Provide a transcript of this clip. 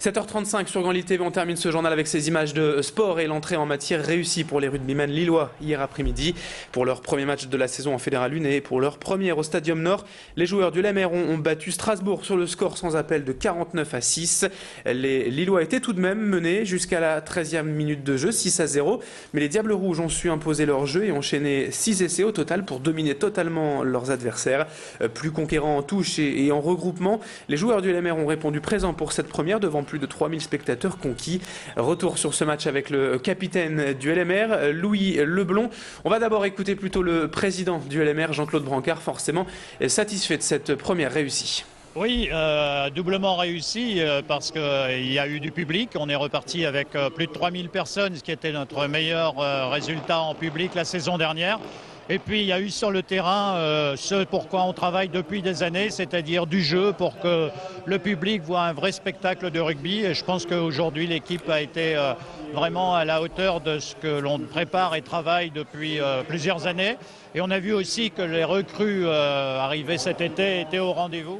7h35 sur Grand Lille TV, on termine ce journal avec ces images de sport et l'entrée en matière réussie pour les rugbymen lillois hier après-midi. Pour leur premier match de la saison en Fédéral 1 et pour leur première au Stadium Nord, les joueurs du LMR ont battu Strasbourg sur le score sans appel de 49-6. Les Lillois étaient tout de même menés jusqu'à la 13e minute de jeu, 6-0. Mais les Diables Rouges ont su imposer leur jeu et enchaîner 6 essais au total pour dominer totalement leurs adversaires. Plus conquérants en touche et en regroupement, les joueurs du LMR ont répondu présent pour cette première devant plus de 3000 spectateurs conquis. Retour sur ce match avec le capitaine du LMR, Louis Leblond. On va d'abord écouter plutôt le président du LMR, Jean-Claude Brancard, forcément satisfait de cette première réussie. Oui, doublement réussi parce qu'il y a eu du public. On est reparti avec plus de 3000 personnes, ce qui était notre meilleur résultat en public la saison dernière. Et puis il y a eu sur le terrain ce pourquoi on travaille depuis des années, c'est-à-dire du jeu pour que le public voit un vrai spectacle de rugby. Et je pense qu'aujourd'hui l'équipe a été vraiment à la hauteur de ce que l'on prépare et travaille depuis plusieurs années. Et on a vu aussi que les recrues arrivées cet été étaient au rendez-vous.